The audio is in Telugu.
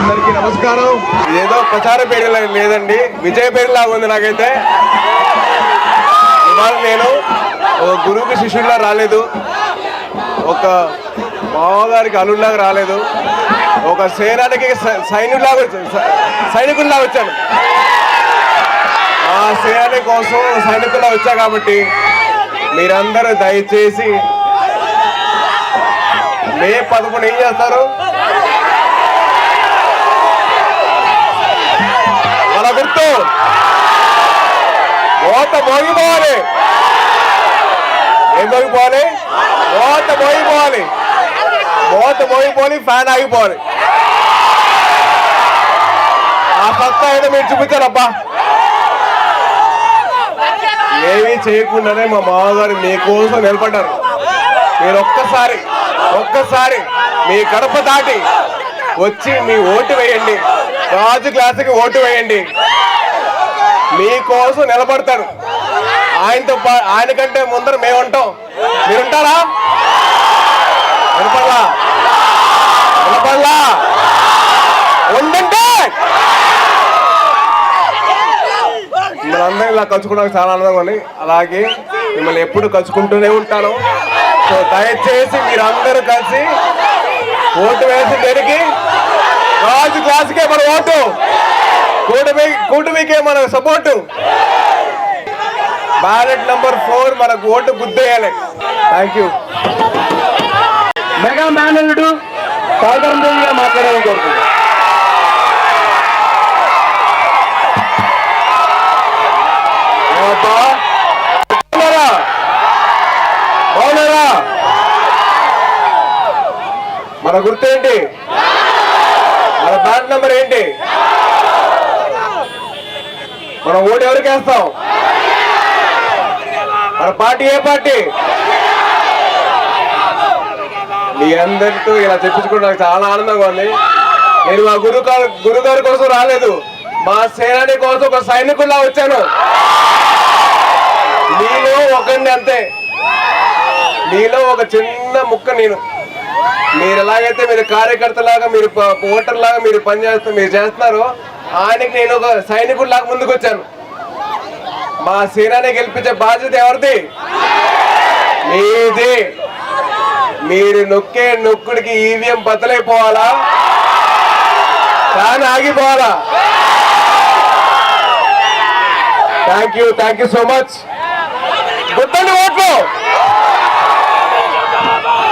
అందరికీ నమస్కారం. ఏదో ప్రచార పేరు లేదండి, విజయ పేరులా ఉంది నాకైతే. ఇవాళ నేను ఒక గురువుకి శిష్యుడిలా రాలేదు, ఒక మామగారికి అల్లుడిలాగా రాలేదు, ఒక సేనానికి సైనికుల్లా వచ్చాను. ఆ సేనాని కోసం సైనికుల్లా వచ్చా కాబట్టి మీరందరూ దయచేసి మే 11 ఏం చేస్తారు? మన గుర్తు ఓట మోగిపోవాలి. ఏం మోగిపోవాలి? ఓట మోగిపోవాలి. ఓట మోగిపోవాలి, ఫ్యాన్ ఆగిపోవాలి. ఆ సత్తా ఏదో మీరు చూపించారబ్బా. ఏమీ చేయకుండానే మా మామగారు మీకోసం నిలబడ్డారు. మీరు ఒక్కసారి మీ గడప దాటి వచ్చి మీ ఓటు వేయండి, రాజు క్లాసుకి ఓటు వేయండి. మీకోసం నిలబడతారు. ఆయనకంటే ముందర మేము ఉంటాం. మీరుంటారా? వినపడలా ఉండంటే మిమ్మల్ని ఇలా కలుసుకోవడానికి చాలా ఆనందంగా ఉంది. అలాగే మిమ్మల్ని ఎప్పుడు కలుసుకుంటూనే ఉంటాను. సో దయచేసి మీరందరూ కలిసి ఓటు వేసి దేనికి? రాజు క్లాసుకే మన ఓటు, కూటమికే మన సపోర్టు. బ్యాలెట్ నంబర్ 4 మనకు ఓటు గుద్దేయాలి. Thank you. మెగా మేనల్లుడు సాగరం దేవిగా మాట్లాడాలని కోరుతున్నాను. బాగున్నారా? మన గుర్తు ఏంటి? మన బ్యాలెట్ నంబర్ ఏంటి? మనం ఓటు ఎవరికి వేస్తాం? మన పార్టీ ఏ పార్టీ? మీ అందరితో ఇలా చెప్పించుకోవడానికి చాలా ఆనందంగా ఉంది. నేను మా గురుగారి కోసం రాలేదు, మా సేనాని కోసం ఒక సైనికుల్లా వచ్చాను. మీలో ఒకండి అంతే, మీలో ఒక చిన్న ముక్క నేను. మీరు ఎలాగైతే మీరు కార్యకర్తలాగా, మీరు ఓటర్ లాగా మీరు మీరు చేస్తున్నారో, ఆయనకి నేను ఒక సైనికుల్లాగా ముందుకు వచ్చాను. మా సేనాని గెలిపించే బాధ్యత ఎవరిది? మీది. మీరు నొక్కే నొక్కుడికి ఈవీఎం బద్దలైపోవాలా, ఫ్యాన్ ఆగిపోవాలా? Thank you so much. గుర్తండి ఓట్లు.